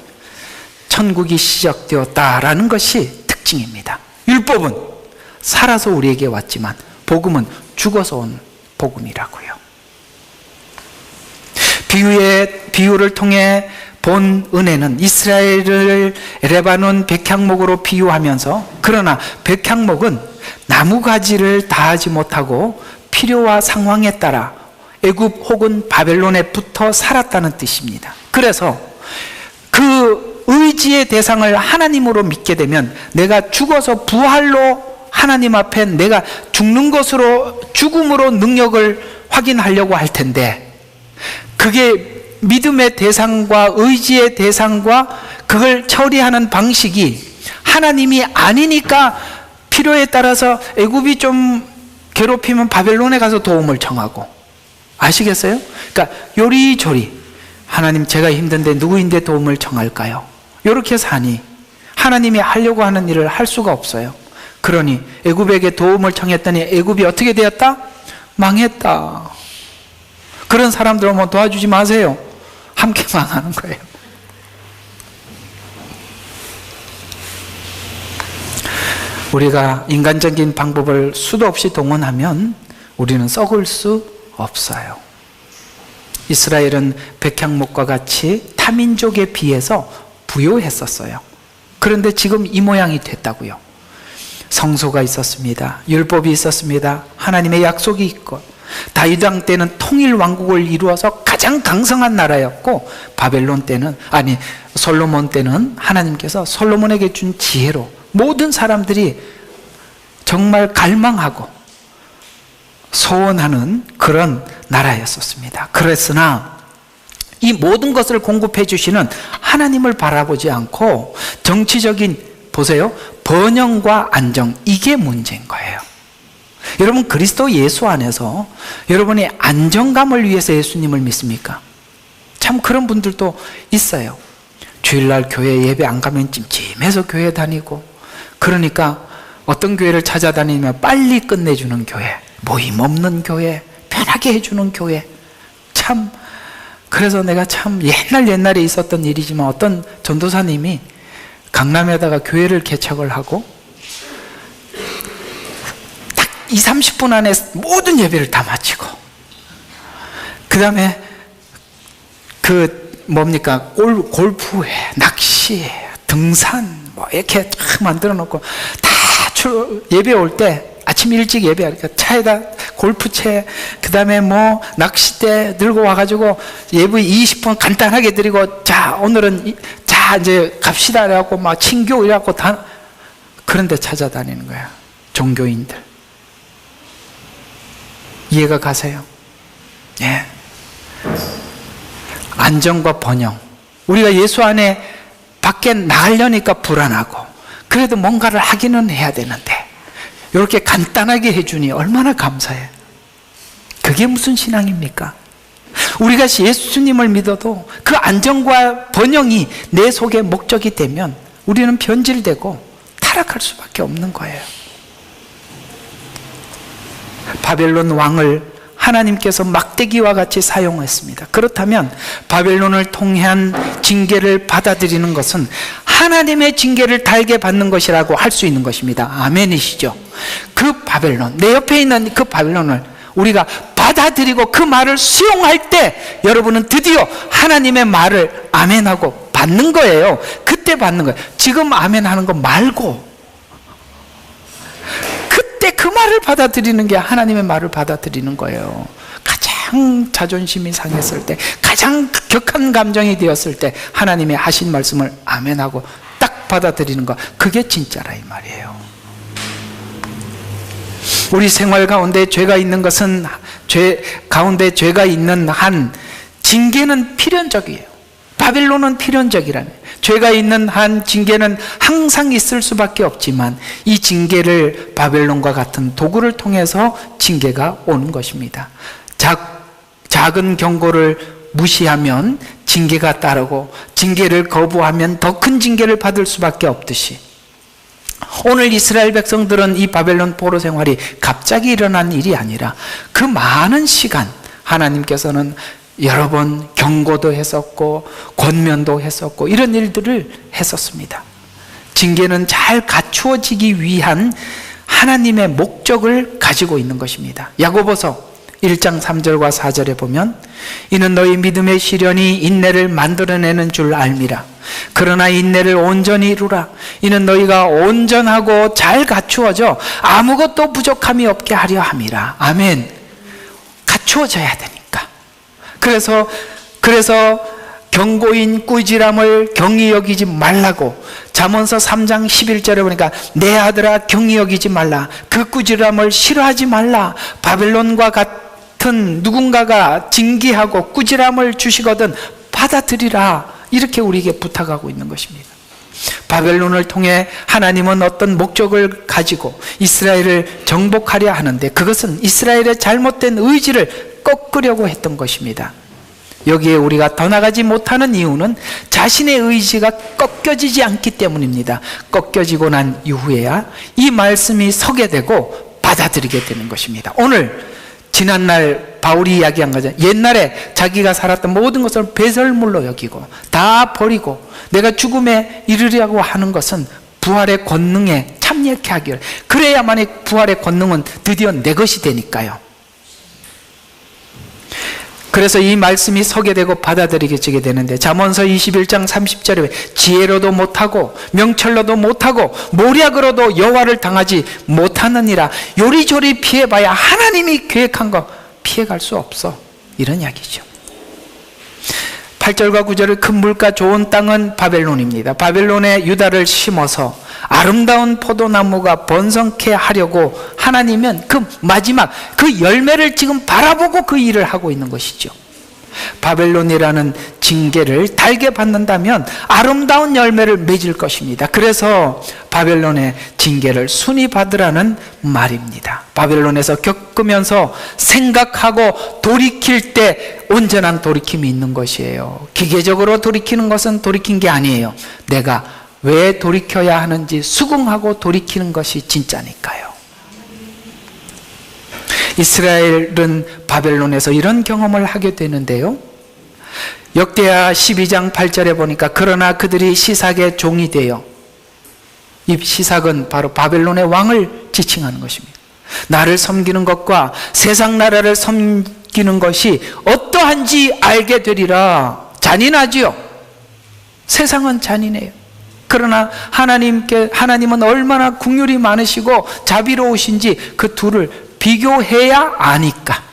천국이 시작되었다라는 것이 특징입니다. 율법은 살아서 우리에게 왔지만 복음은 죽어서 온 복음이라고요. 비유를 통해 본 은혜는 이스라엘을 레바논 백향목으로 비유하면서, 그러나 백향목은 나무가지를 다하지 못하고 필요와 상황에 따라 애굽 혹은 바벨론에 붙어 살았다는 뜻입니다. 그래서 그 의지의 대상을 하나님으로 믿게 되면 내가 죽어서 부활로 하나님 앞에 내가 죽는 것으로, 죽음으로 능력을 확인하려고 할 텐데, 그게 믿음의 대상과 의지의 대상과 그걸 처리하는 방식이 하나님이 아니니까 필요에 따라서 애굽이 좀 괴롭히면 바벨론에 가서 도움을 청하고, 아시겠어요? 그러니까 요리조리 하나님, 제가 힘든데 누구인데 도움을 청할까요? 이렇게 사니 하나님이 하려고 하는 일을 할 수가 없어요. 그러니 애굽에게 도움을 청했더니 애굽이 어떻게 되었다? 망했다. 그런 사람들 오면 도와주지 마세요. 함께 망하는 거예요. 우리가 인간적인 방법을 수도 없이 동원하면 우리는 썩을 수 없어요. 이스라엘은 백향목과 같이 타민족에 비해서 부요했었어요. 그런데 지금 이 모양이 됐다고요. 성소가 있었습니다. 율법이 있었습니다. 하나님의 약속이 있고, 다윗 왕 때는 통일 왕국을 이루어서 가장 강성한 나라였고, 솔로몬 때는 하나님께서 솔로몬에게 준 지혜로 모든 사람들이 정말 갈망하고 소원하는 그런 나라였었습니다. 그랬으나 이 모든 것을 공급해 주시는 하나님을 바라보지 않고 정치적인, 보세요, 번영과 안정, 이게 문제인 거예요. 여러분, 그리스도 예수 안에서 여러분이 안정감을 위해서 예수님을 믿습니까? 참 그런 분들도 있어요. 주일날 교회 예배 안 가면 찜찜해서 교회 다니고, 그러니까 어떤 교회를 찾아다니면 빨리 끝내주는 교회, 모임 없는 교회, 편하게 해주는 교회. 참, 그래서 내가 참 옛날에 있었던 일이지만 어떤 전도사님이 강남에다가 교회를 개척을 하고 딱 20-30분 안에 모든 예배를 다 마치고, 그 다음에 골프회, 낚시, 등산 이렇게 쫙 만들어 놓고 다 예배 올 때 아침 일찍 예배하니까 차에다 골프채, 그 다음에 낚싯대 들고 와가지고 예배 20분 간단하게 드리고, 자, 오늘은 이제 갑시다 이래갖고 친교 이래갖고 그런 데 찾아다니는 거야. 종교인들. 이해가 가세요? 예. 안정과 번영. 우리가 예수 안에 밖에 나가려니까 불안하고, 그래도 뭔가를 하기는 해야 되는데 이렇게 간단하게 해주니 얼마나 감사해. 그게 무슨 신앙입니까? 우리가 예수님을 믿어도 그 안정과 번영이 내 속의 목적이 되면 우리는 변질되고 타락할 수밖에 없는 거예요. 바벨론 왕을 하나님께서 막대기와 같이 사용했습니다. 그렇다면 바벨론을 통한 징계를 받아들이는 것은 하나님의 징계를 달게 받는 것이라고 할 수 있는 것입니다. 아멘이시죠? 그 바벨론, 내 옆에 있는 그 바벨론을 우리가 받아들이고 그 말을 수용할 때 여러분은 드디어 하나님의 말을 아멘하고 받는 거예요. 그때 받는 거예요. 지금 아멘하는 거 말고 그때 그 말을 받아들이는 게 하나님의 말을 받아들이는 거예요. 가장 자존심이 상했을 때, 가장 격한 감정이 되었을 때 하나님의 하신 말씀을 아멘하고 딱 받아들이는 거, 그게 진짜라 이 말이에요. 우리 생활 가운데 죄가 있는 것은 가운데 죄가 있는 한 징계는 필연적이에요. 바벨론은 필연적이라며. 죄가 있는 한 징계는 항상 있을 수밖에 없지만 이 징계를 바벨론과 같은 도구를 통해서 징계가 오는 것입니다. 작은 경고를 무시하면 징계가 따르고, 징계를 거부하면 더 큰 징계를 받을 수밖에 없듯이, 오늘 이스라엘 백성들은 이 바벨론 포로 생활이 갑자기 일어난 일이 아니라 그 많은 시간 하나님께서는 여러 번 경고도 했었고 권면도 했었고 이런 일들을 했었습니다. 징계는 잘 갖추어지기 위한 하나님의 목적을 가지고 있는 것입니다. 야고보서 1장 3절과 4절에 보면, 이는 너희 믿음의 시련이 인내를 만들어내는 줄 알미라. 그러나 인내를 온전히 이루라. 이는 너희가 온전하고 잘 갖추어져 아무것도 부족함이 없게 하려 함이라. 아멘. 갖추어져야 되니까. 그래서 경고인 꾸지람을 경히 여기지 말라고 잠언서 3장 11절에 보니까, 내 아들아 경히 여기지 말라. 그 꾸지람을 싫어하지 말라. 바벨론과 같은 누군가가 징계하고 꾸지람을 주시거든 받아들이라. 이렇게 우리에게 부탁하고 있는 것입니다. 바벨론을 통해 하나님은 어떤 목적을 가지고 이스라엘을 정복하려 하는데, 그것은 이스라엘의 잘못된 의지를 꺾으려고 했던 것입니다. 여기에 우리가 더 나가지 못하는 이유는 자신의 의지가 꺾여지지 않기 때문입니다. 꺾여지고 난 이후에야 이 말씀이 서게 되고 받아들이게 되는 것입니다. 오늘 지난날 바울이 이야기한 거죠. 옛날에 자기가 살았던 모든 것을 배설물로 여기고 다 버리고 내가 죽음에 이르려고 하는 것은 부활의 권능에 참여케 하기를, 그래야만이 부활의 권능은 드디어 내 것이 되니까요. 그래서 이 말씀이 서게 되고 받아들이게 되는데, 잠언서 21장 30절에 지혜로도 못하고 명철로도 못하고 모략으로도 여호와를 당하지 못하느니라. 요리조리 피해봐야 하나님이 계획한 거 피해갈 수 없어, 이런 이야기죠. 8절과 9절의 큰 물가 좋은 땅은 바벨론입니다. 바벨론에 유다를 심어서 아름다운 포도나무가 번성케 하려고 하나님은 그 마지막 그 열매를 지금 바라보고 그 일을 하고 있는 것이죠. 바벨론이라는 징계를 달게 받는다면 아름다운 열매를 맺을 것입니다. 그래서 바벨론의 징계를 순히 받으라는 말입니다. 바벨론에서 겪으면서 생각하고 돌이킬 때 온전한 돌이킴이 있는 것이에요. 기계적으로 돌이키는 것은 돌이킨 게 아니에요. 내가 왜 돌이켜야 하는지 수긍하고 돌이키는 것이 진짜니까요. 이스라엘은 바벨론에서 이런 경험을 하게 되는데요. 역대하 12장 8절에 보니까 그러나 그들이 시삭의 종이 되어, 이 시삭은 바로 바벨론의 왕을 지칭하는 것입니다. 나를 섬기는 것과 세상 나라를 섬기는 것이 어떠한지 알게 되리라. 잔인하지요. 세상은 잔인해요. 그러나 하나님은 얼마나 긍휼이 많으시고 자비로우신지 그 둘을 비교해야 아니까.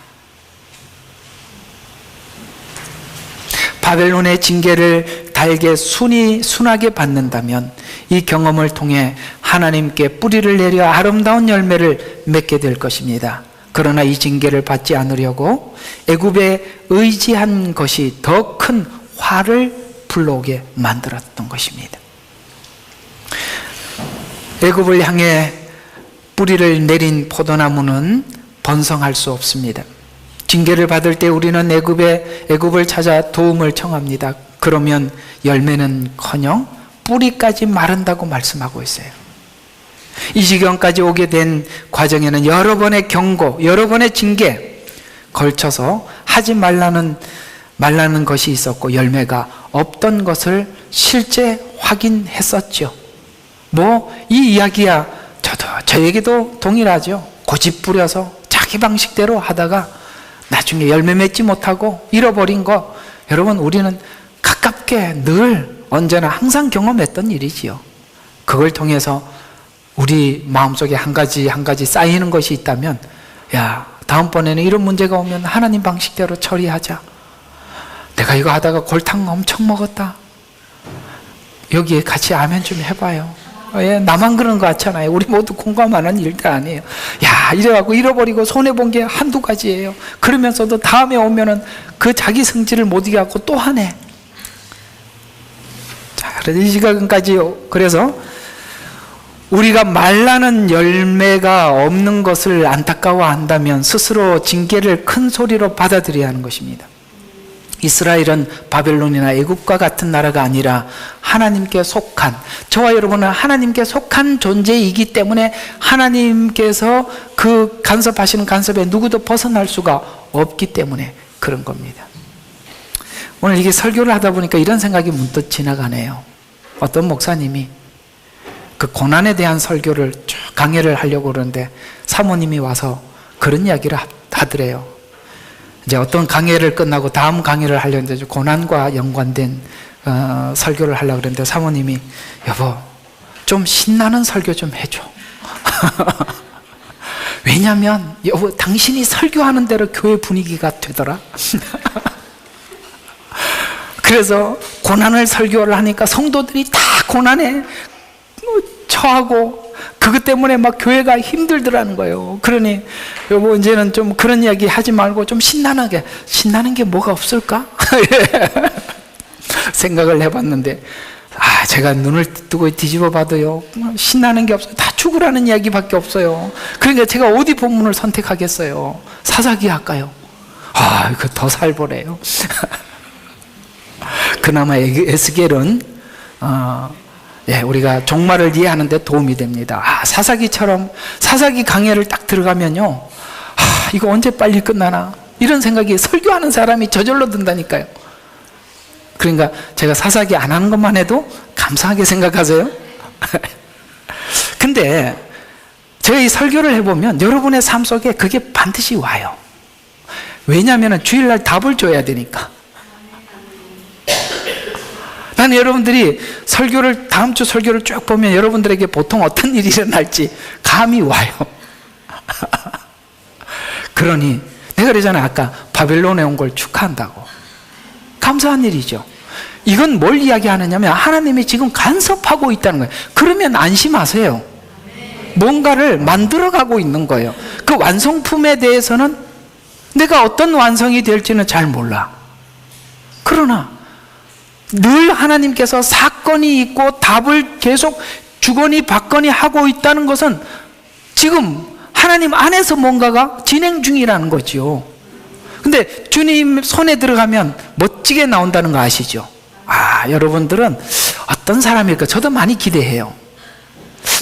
바벨론의 징계를 달게 순하게 받는다면 이 경험을 통해 하나님께 뿌리를 내려 아름다운 열매를 맺게 될 것입니다. 그러나 이 징계를 받지 않으려고 애굽에 의지한 것이 더 큰 화를 불러오게 만들었던 것입니다. 애굽을 향해 뿌리를 내린 포도나무는 번성할 수 없습니다. 징계를 받을 때 우리는 애굽을 찾아 도움을 청합니다. 그러면 열매는커녕 뿌리까지 마른다고 말씀하고 있어요. 이 지경까지 오게 된 과정에는 여러 번의 경고, 여러 번의 징계 걸쳐서 하지 말라는 것이 있었고 열매가 없던 것을 실제 확인했었죠. 이 이야기야 저에게도 동일하죠. 고집 부려서 자기 방식대로 하다가 나중에 열매 맺지 못하고 잃어버린 거, 여러분 우리는 가깝게 늘 언제나 항상 경험했던 일이지요. 그걸 통해서 우리 마음속에 한 가지 쌓이는 것이 있다면, 야, 다음번에는 이런 문제가 오면 하나님 방식대로 처리하자. 내가 이거 하다가 골탕 엄청 먹었다. 여기에 같이 아멘 좀 해봐요. 예, 나만 그런 거 같잖아요. 우리 모두 공감하는 일도 아니에요. 야, 이래갖고 잃어버리고 손해본 게 한두 가지예요. 그러면서도 다음에 오면은 그 자기 성질을 못 이겨갖고 또 하네. 자, 그래서 이 시간까지, 그래서 우리가 말라는 열매가 없는 것을 안타까워한다면 스스로 징계를 큰 소리로 받아들여야 하는 것입니다. 이스라엘은 바벨론이나 애굽과 같은 나라가 아니라 하나님께 속한, 저와 여러분은 하나님께 속한 존재이기 때문에 하나님께서 그 간섭하시는 간섭에 누구도 벗어날 수가 없기 때문에 그런 겁니다. 오늘 이게 설교를 하다 보니까 이런 생각이 문득 지나가네요. 어떤 목사님이 그 고난에 대한 설교를 쭉 강해를 하려고 그러는데 사모님이 와서 그런 이야기를 하더래요. 이제 어떤 강의를 끝나고 다음 강의를 하려는데 고난과 연관된 설교를 하려고 그랬는데 사모님이, 여보 좀 신나는 설교 좀 해줘. 왜냐면 여보 당신이 설교하는 대로 교회 분위기가 되더라. 그래서 고난을 설교를 하니까 성도들이 다 고난에 처하고 그것 때문에 막 교회가 힘들더라는 거예요. 그러니 여보 이제는 좀 그런 이야기 하지 말고 좀 신나는 게 뭐가 없을까? 생각을 해봤는데 제가 눈을 뜨고 뒤집어 봐도요 신나는 게 없어요. 다 죽으라는 이야기밖에 없어요. 그러니까 제가 어디 본문을 선택하겠어요? 사사기 할까요? 이거 더 살벌해요. 그나마 에스겔은 우리가 종말을 이해하는 데 도움이 됩니다. 사사기처럼 사사기 강해를 딱 들어가면요, 이거 언제 빨리 끝나나 이런 생각이 설교하는 사람이 저절로 든다니까요. 그러니까 제가 사사기 안 하는 것만 해도 감사하게 생각하세요. 근데 제가 이 설교를 해보면 여러분의 삶 속에 그게 반드시 와요. 왜냐하면 주일날 답을 줘야 되니까. 나는 여러분들이 다음 주 설교를 쭉 보면 여러분들에게 보통 어떤 일이 일어날지 감이 와요. 그러니 내가 그러잖아요. 아까 바벨론에 온 걸 축하한다고. 감사한 일이죠. 이건 뭘 이야기하느냐면 하나님이 지금 간섭하고 있다는 거예요. 그러면 안심하세요. 뭔가를 만들어가고 있는 거예요. 그 완성품에 대해서는 내가 어떤 완성이 될지는 잘 몰라. 그러나 늘 하나님께서 사건이 있고 답을 계속 주거니 받거니 하고 있다는 것은 지금 하나님 안에서 뭔가가 진행 중이라는 거죠. 근데 주님 손에 들어가면 멋지게 나온다는 거 아시죠? 여러분들은 어떤 사람일까? 저도 많이 기대해요.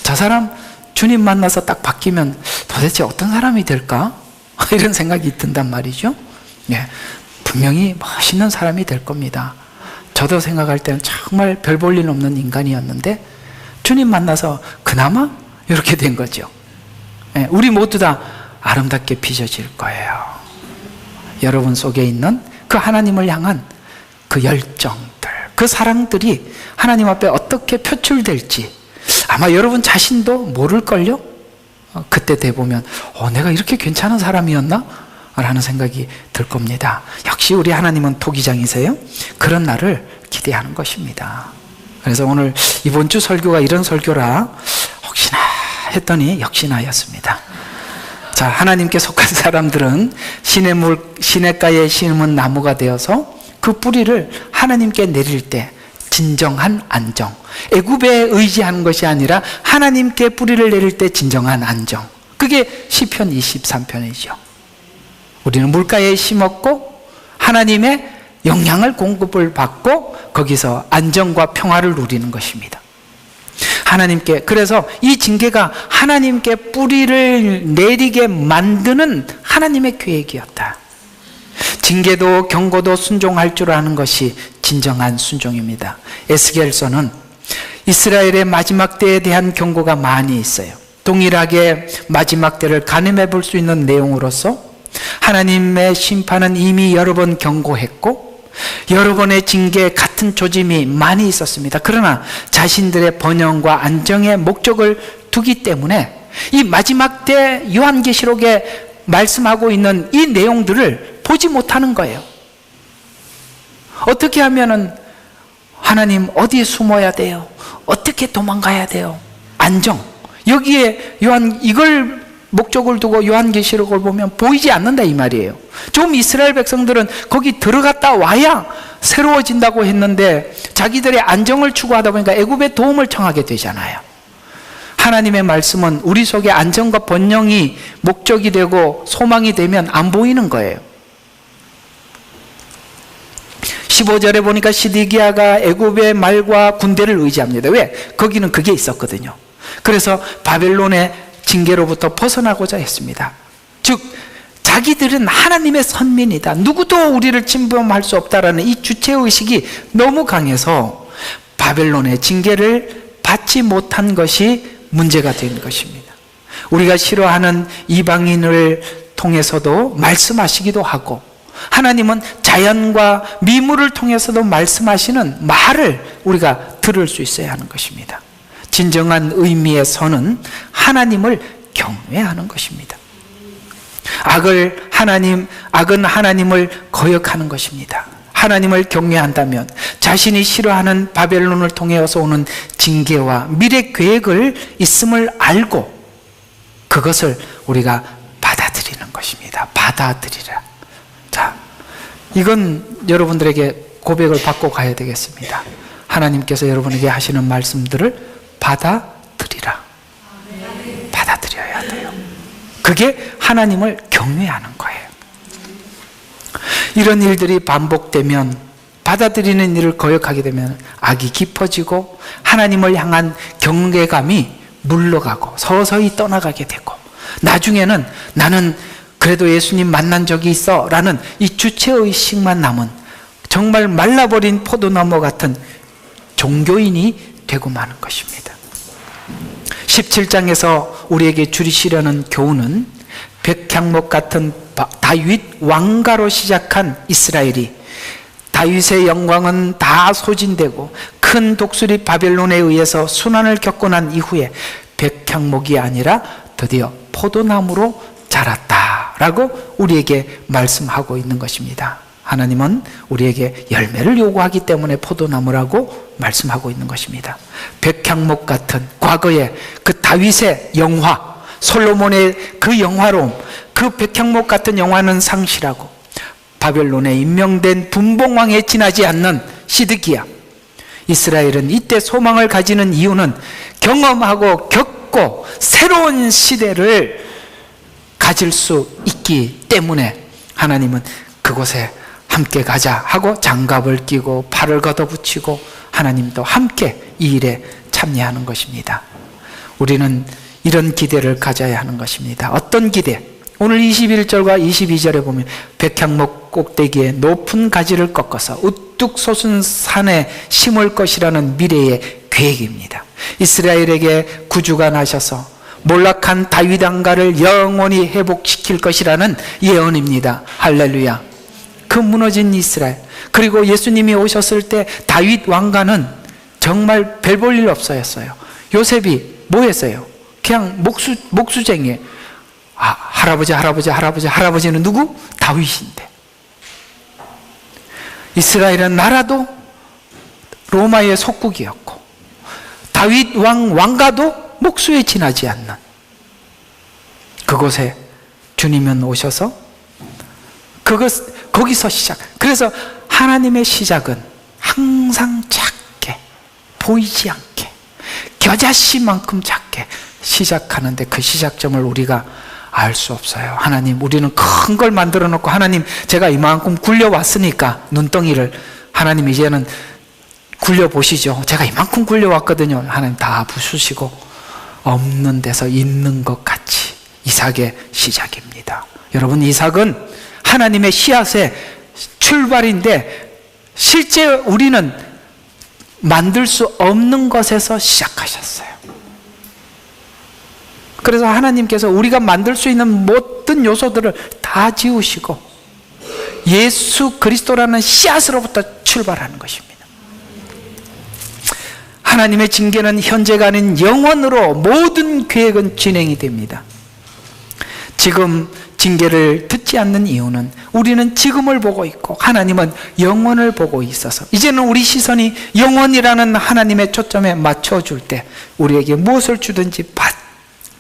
저 사람 주님 만나서 딱 바뀌면 도대체 어떤 사람이 될까? 이런 생각이 든단 말이죠. 분명히 멋있는 사람이 될 겁니다. 저도 생각할 때는 정말 별 볼 일 없는 인간이었는데 주님 만나서 그나마 이렇게 된 거죠. 우리 모두 다 아름답게 빚어질 거예요. 여러분 속에 있는 그 하나님을 향한 그 열정들, 그 사랑들이 하나님 앞에 어떻게 표출될지 아마 여러분 자신도 모를걸요? 그때 돼보면 내가 이렇게 괜찮은 사람이었나? 라는 생각이 들 겁니다. 역시 우리 하나님은 토기장이세요. 그런 날을 기대하는 것입니다. 그래서 오늘 이번 주 설교가 이런 설교라 혹시나 했더니 역시나였습니다. 자, 하나님께 속한 사람들은 시냇가에 심은 나무가 되어서 그 뿌리를 하나님께 내릴 때 진정한 안정, 애굽에 의지하는 것이 아니라 하나님께 뿌리를 내릴 때 진정한 안정, 그게 시편 23편이죠. 우리는 물가에 심었고 하나님의 영양을 공급을 받고 거기서 안정과 평화를 누리는 것입니다. 하나님께, 그래서 이 징계가 하나님께 뿌리를 내리게 만드는 하나님의 계획이었다. 징계도 경고도 순종할 줄 아는 것이 진정한 순종입니다. 에스겔서는 이스라엘의 마지막 때에 대한 경고가 많이 있어요. 동일하게 마지막 때를 가늠해 볼 수 있는 내용으로서 하나님의 심판은 이미 여러 번 경고했고 여러 번의 징계 같은 조짐이 많이 있었습니다. 그러나 자신들의 번영과 안정의 목적을 두기 때문에 이 마지막 때 요한계시록에 말씀하고 있는 이 내용들을 보지 못하는 거예요. 어떻게 하면은 하나님 어디에 숨어야 돼요? 어떻게 도망가야 돼요? 안정. 여기에 이걸 목적을 두고 요한계시록을 보면 보이지 않는다 이 말이에요. 좀 이스라엘 백성들은 거기 들어갔다 와야 새로워진다고 했는데 자기들의 안정을 추구하다 보니까 애굽의 도움을 청하게 되잖아요. 하나님의 말씀은 우리 속에 안정과 번영이 목적이 되고 소망이 되면 안 보이는 거예요. 15절에 보니까 시드기야가 애굽의 말과 군대를 의지합니다. 왜? 거기는 그게 있었거든요. 그래서 바벨론의 징계로부터 벗어나고자 했습니다. 즉 자기들은 하나님의 선민이다, 누구도 우리를 침범할 수 없다라는 이 주체의식이 너무 강해서 바벨론의 징계를 받지 못한 것이 문제가 된 것입니다. 우리가 싫어하는 이방인을 통해서도 말씀하시기도 하고 하나님은 자연과 미물을 통해서도 말씀하시는 말을 우리가 들을 수 있어야 하는 것입니다. 진정한 의미의 선은 하나님을 경외하는 것입니다. 악은 하나님을 거역하는 것입니다. 하나님을 경외한다면 자신이 싫어하는 바벨론을 통해서 오는 징계와 미래 계획을 있음을 알고 그것을 우리가 받아들이는 것입니다. 받아들이라. 자, 이건 여러분들에게 고백을 받고 가야 되겠습니다. 하나님께서 여러분에게 하시는 말씀들을 받아들이라. 받아들여야 돼요. 그게 하나님을 경외하는 거예요. 이런 일들이 반복되면 받아들이는 일을 거역하게 되면 악이 깊어지고 하나님을 향한 경외감이 물러가고 서서히 떠나가게 되고, 나중에는 나는 그래도 예수님 만난 적이 있어 라는 이 주체의식만 남은 정말 말라버린 포도나무 같은 종교인이 되고 마는 것입니다. 17장에서 우리에게 주시려는 교훈은 백향목 같은 다윗 왕가로 시작한 이스라엘이 다윗의 영광은 다 소진되고 큰 독수리 바벨론에 의해서 순환을 겪고 난 이후에 백향목이 아니라 드디어 포도나무로 자랐다라고 우리에게 말씀하고 있는 것입니다. 하나님은 우리에게 열매를 요구하기 때문에 포도나무라고 말씀하고 있는 것입니다. 백향목 같은 과거의 그 다윗의 영화, 솔로몬의 그 영화로움, 그 백향목 같은 영화는 상실하고 바벨론에 임명된 분봉왕에 지나지 않는 시드기야. 이스라엘은 이때 소망을 가지는 이유는 경험하고 겪고 새로운 시대를 가질 수 있기 때문에 하나님은 그곳에 함께 가자 하고 장갑을 끼고 팔을 걷어붙이고 하나님도 함께 이 일에 참여하는 것입니다. 우리는 이런 기대를 가져야 하는 것입니다. 어떤 기대? 오늘 21절과 22절에 보면 백향목 꼭대기에 높은 가지를 꺾어서 우뚝 솟은 산에 심을 것이라는 미래의 계획입니다. 이스라엘에게 구주가 나셔서 몰락한 다윗 왕가를 영원히 회복시킬 것이라는 예언입니다. 할렐루야. 그 무너진 이스라엘, 그리고 예수님이 오셨을 때 다윗 왕가는 정말 별 볼 일 없어였어요. 요셉이 뭐 했어요? 그냥 목수쟁이. 할아버지는 누구? 다윗인데. 이스라엘은 나라도 로마의 속국이었고 다윗 왕가도 목수에 지나지 않는 그곳에 주님은 오셔서 거기서 시작. 그래서 하나님의 시작은 항상 작게, 보이지 않게, 겨자씨만큼 작게 시작하는데 그 시작점을 우리가 알 수 없어요. 하나님, 우리는 큰 걸 만들어 놓고, 하나님, 제가 이만큼 굴려왔으니까 눈덩이를 하나님 이제는 굴려보시죠. 제가 이만큼 굴려왔거든요. 하나님 다 부수시고 없는 데서 있는 것 같이. 이삭의 시작입니다. 여러분, 이삭은 하나님의 씨앗의 출발인데 실제 우리는 만들 수 없는 것에서 시작하셨어요. 그래서 하나님께서 우리가 만들 수 있는 모든 요소들을 다 지우시고 예수 그리스도라는 씨앗으로부터 출발하는 것입니다. 하나님의 징계는 현재가 아닌 영원으로 모든 계획은 진행이 됩니다. 지금 징계를 듣지 않는 이유는 우리는 지금을 보고 있고 하나님은 영원을 보고 있어서 이제는 우리 시선이 영원이라는 하나님의 초점에 맞춰줄 때 우리에게 무엇을 주든지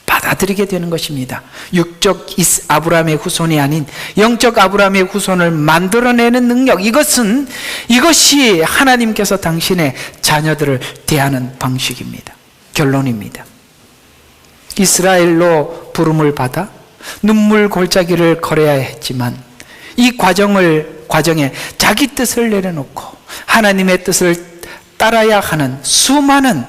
받아들이게 되는 것입니다. 육적 아브라함의 후손이 아닌 영적 아브라함의 후손을 만들어내는 능력, 이것이 하나님께서 당신의 자녀들을 대하는 방식입니다. 결론입니다. 이스라엘로 부름을 받아 눈물 골짜기를 걸어야 했지만 이 과정에 자기 뜻을 내려놓고 하나님의 뜻을 따라야 하는 수많은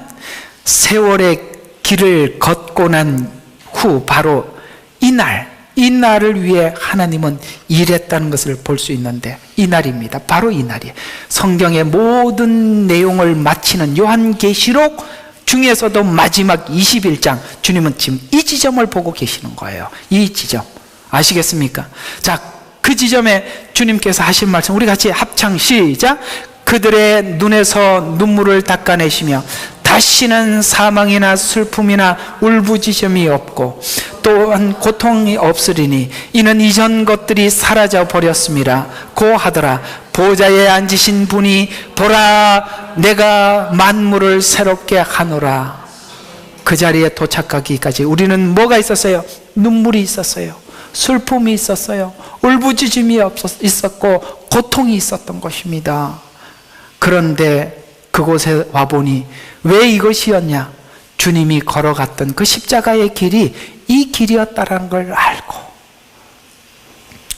세월의 길을 걷고 난 후 바로 이 날을 위해 하나님은 일했다는 것을 볼 수 있는데 이 날입니다. 바로 이 날이에요. 성경의 모든 내용을 마치는 요한계시록 중에서도 마지막 21장, 주님은 지금 이 지점을 보고 계시는 거예요. 이 지점 아시겠습니까? 자, 그 지점에 주님께서 하신 말씀 우리 같이 합창 시작. 그들의 눈에서 눈물을 닦아내시며 다시는 사망이나 슬픔이나 울부짖음이 없고 또한 고통이 없으리니 이는 이전 것들이 사라져 버렸습니다. 고하더라. 보좌에 앉으신 분이 보라 내가 만물을 새롭게 하노라. 그 자리에 도착하기까지 우리는 뭐가 있었어요? 눈물이 있었어요. 슬픔이 있었어요. 울부짖음이 있었고 고통이 있었던 것입니다. 그런데 그곳에 와보니 왜 이것이었냐? 주님이 걸어갔던 그 십자가의 길이 이 길이었다는 걸 알고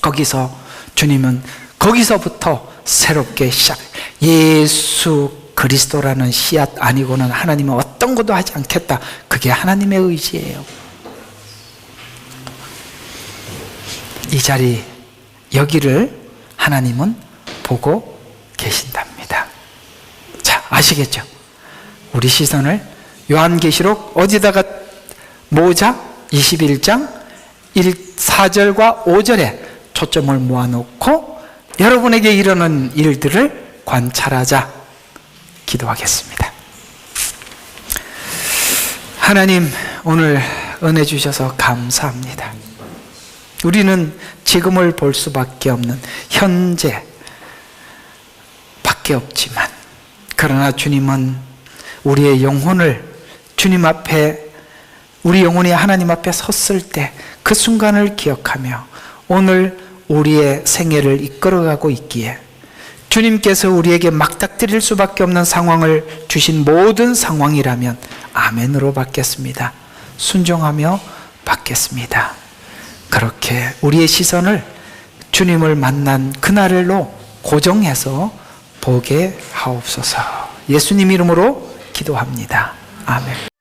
거기서 주님은 거기서부터 새롭게 시작. 예수 그리스도라는 씨앗 아니고는 하나님은 어떤 것도 하지 않겠다. 그게 하나님의 의지예요. 이 자리, 여기를 하나님은 보고 계신답니다. 자, 아시겠죠? 우리 시선을 요한계시록 어디다가 모으자? 21장 4절과 5절에 초점을 모아놓고 여러분에게 이르는 일들을 관찰하자. 기도하겠습니다. 하나님, 오늘 은혜 주셔서 감사합니다. 우리는 지금을 볼 수밖에 없는 현재 밖에 없지만, 그러나 주님은 우리의 영혼을 주님 앞에, 우리 영혼이 하나님 앞에 섰을 때 그 순간을 기억하며 오늘 우리의 생애를 이끌어가고 있기에 주님께서 우리에게 막닥뜨릴 수밖에 없는 상황을 주신 모든 상황이라면 아멘으로 받겠습니다. 순종하며 받겠습니다. 그렇게 우리의 시선을 주님을 만난 그날로 고정해서 보게 하옵소서. 예수님 이름으로 기도합니다. 아멘.